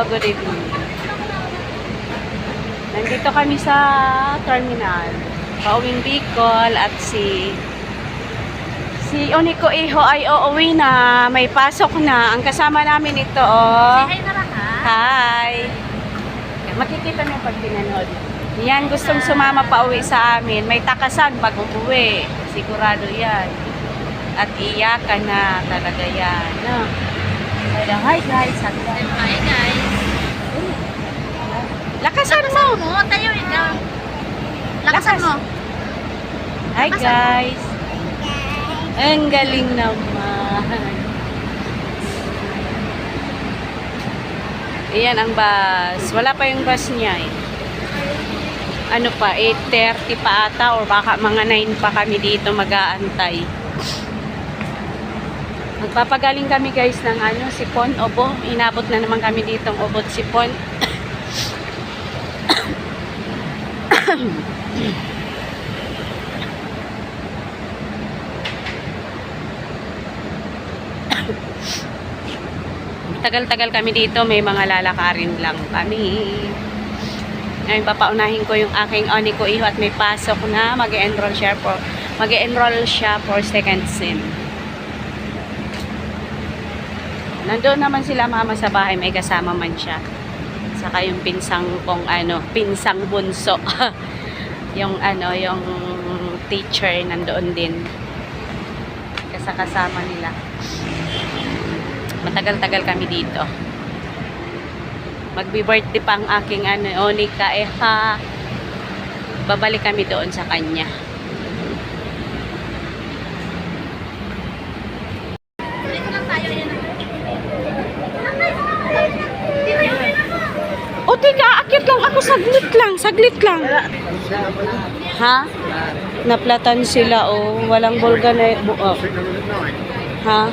good evening. Nandito kami sa terminal. Pauwing Bicol at si Unico Iho ay uuwi na. May pasok na. Ang kasama namin ito, oh. Say hi na lang, ha? Hi. Makikita niyo pag pinanood. Yan, gustong sumama pa uwi sa amin. May takasan pag uuwi. Sigurado yan. At iyakan na talaga yan. No? Hi guys. Hi, guys. Lakasan mo. Tayo, ikaw. Lakasan mo. Hi guys. Ang galing naman. Ayan ang bus. Wala pa yung bus niya eh. Ano pa, 8:30 pa ata or baka mga 9 pa kami dito mag-aantay. Magpapagaling kami guys ng Sipon, Obo. Inabot na naman kami ditong Obot, Sipon. Tagal-tagal kami dito, may mga lalakarin lang kami. Ngayon papaunahin ko yung aking Unico Iho at may pasok na mag-enroll siya for second sim. Nandoon naman sila mama sa bahay, may kasama man siya. Saka yung pinsang pinsang bunso. yung teacher nandoon din. Kasama nila. Matagal-tagal kami dito. Magbi-birthday pa ang aking Onika Eha. Babalik kami doon sa kanya. O tika, akit lang ako, saglit lang. Ha? Naplatan sila, oh. Walang ha?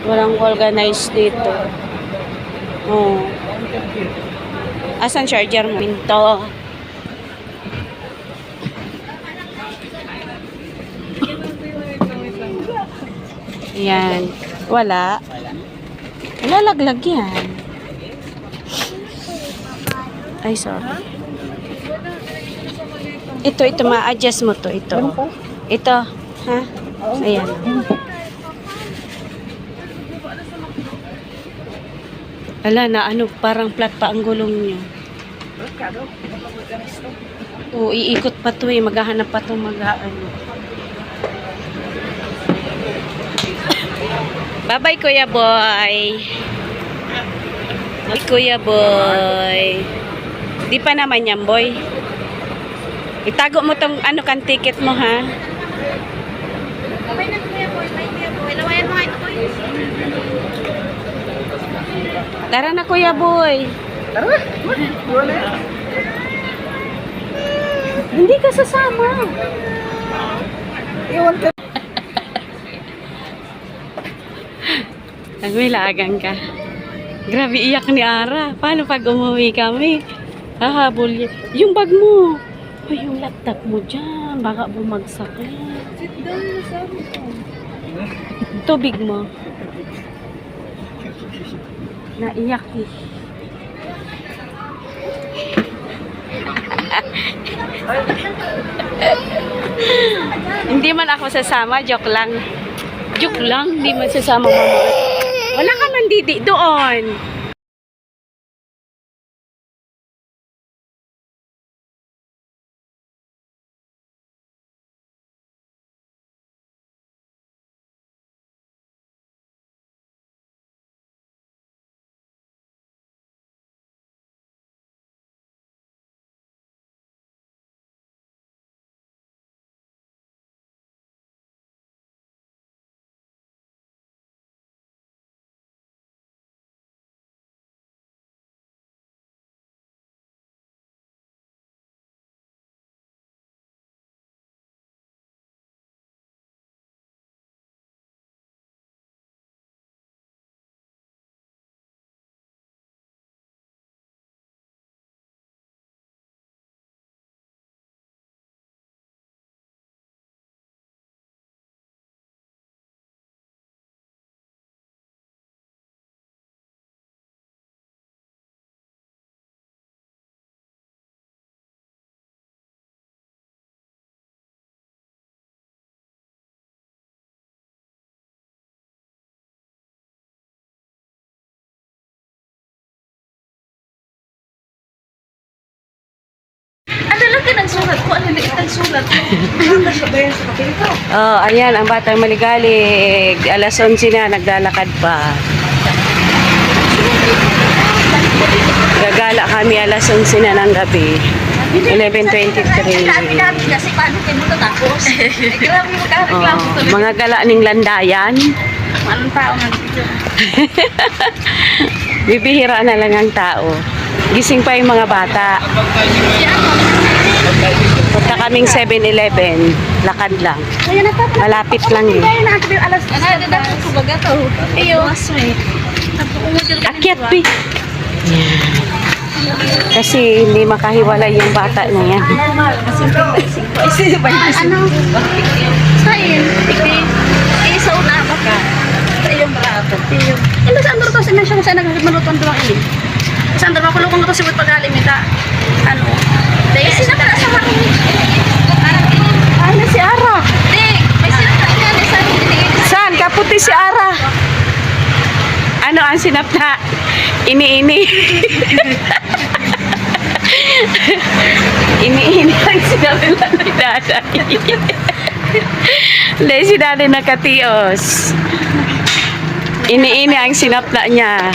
Walang organized dito. Oh. Asan charger mo? Pinto. Yan. Wala. Lalaglag yan. Ay, sorry. Ito, ma-adjust mo to. Ito. Ha? Ayan. Ala na, parang flat pa ang gulong niyo. Oo, iikot pa to eh. Maghahanap pa to Bye-bye, Kuya Boy. Kuya Boy. Di pa naman yan, boy. Itago mo tong kan ticket mo, ha? Okay na, Kuya Boy. Bye, Kuya Boy. Lawayan mo nga ito, Kuya. Tara na, Kuya Boy. Tara. Hindi ka sasama. Iwan ka. Nagmilagan ka. Grabe, iyak ni Ara. Paano pag umuwi kami? Hahabol yan. Yung bag mo. Ay, yung laptop mo dyan. Baka bumagsak yan. Sit down na sa Tubig mo. Naiyak eh. Hindi man ako sasama. Joke lang. Hindi man sasama mama. Wala ka man doon. ka nagsulat ko? Ano na nagsulat? Oh, ayan, ang batang maligalig. Alas 11 na, naglalakad pa. Gagala kami alas 11 na ng gabi. 11:23. Dami kasi paano kayo mo tapos? Grabe mo ka Oh, mga gala ning landayan. Anong tao nga dito? Bibihira na lang ang tao. Gising pa yung mga bata. Punta kaming 7-Eleven. Lakad lang. Malapit lang yun. Ano, dadapos ko baga to? Iyo. Sweet. Akyat, pi. Kasi hindi makahiwalay yung bata na yan. Ano? Sa'yo? Sa una ba ka? Sa iyong brato. Ito sa andro to, sa mensyon ko sa nagmalutuan doon ang sa andro ko lukong to si Bud pagalim ita. Ano? Dahil sino ka sa akin? Ay, na si Ara. May sino ka yan? Saan? Kaputi si Ara. Ano ang sinap na? Ini-ini. Ini-ini ang sinabi lang ni Daday. Dahil si Daday nakatios. Ini-ini ang sinapla niya.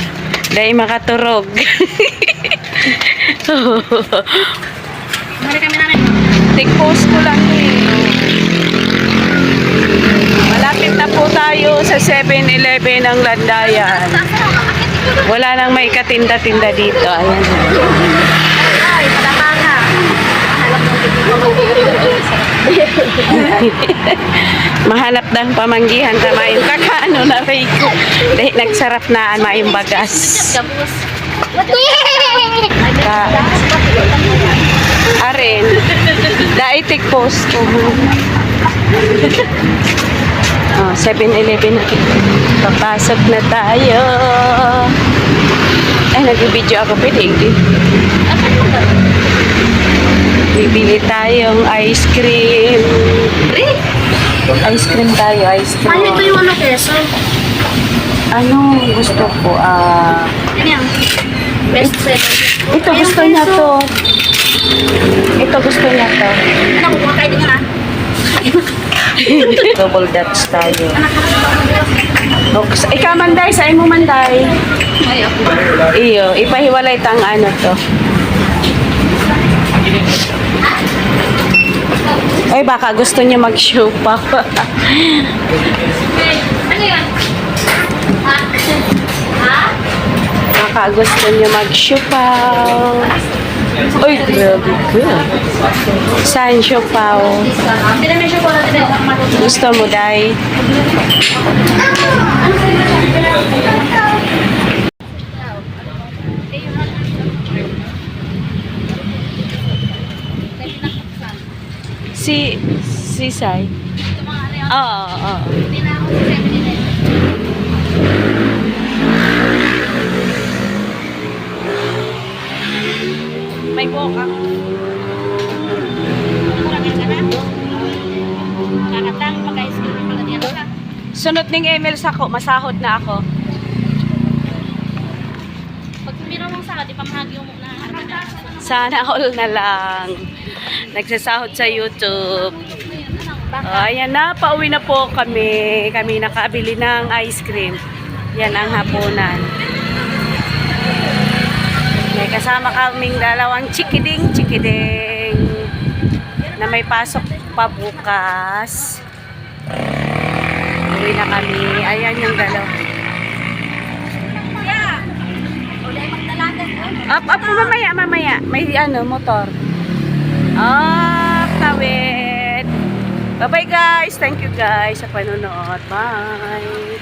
Dahil makaturog. Mari kami namin. Take post ko lang eh. Malapit na po tayo sa 7-Eleven ng Landayan. Wala nang may katinda-tinda dito. Ayan. Ay, padapa na. Mahanap ng pamanggihan tama yung kakaano na rin ko. Dahil nagsarap na yung bagas. Gabus. Ka Aren. Dahil take post ko. Oh, 7-Eleven na. Papasok na tayo. Ay, nag-video ako. Pwede. Bibili tayong ice cream. Ice cream tayo, ice cream. Ano ito yung ano peso? Ano gusto ko? Ano yan? Best seller. Ito gusto niya to. Ito gusto niya to. Ano, kumakain din ka na? Double Dutch tayo. Ikaw manday, sa mo manday. Ay, ako. Iyo, ipahiwalay tang ano to. Ay, baka gusto niya mag-show pa. Ano yan? Ha? Ha? Baka gusto niya mag-show pa. Uy, grabe ka. Saan show pa? Hindi namin siya ko natin ang matutunan. Gusto mo, Day? Si Sai? Ito mga ano yun. Oo, oo. Hindi na ako sa 7-Eleven. May boka. Kurangin ka na. Kakatang pag-ice cream pala niya. Sunod ning email sako, masahod na ako. Pag tumira mo sa di pa mahagi mo na. Sana all na lang. Nagsasahod sa YouTube. Oh, ayan na, pauwi na po kami. Kami nakabili ng ice cream. Yan ang hapunan. May kasama kaming dalawang chikiding na may pasok pa bukas. Uwi na kami. Ayan yung dalawa. Up, mamaya. May motor. Tawid. Bye-bye guys. Thank you guys sa panonood. Bye.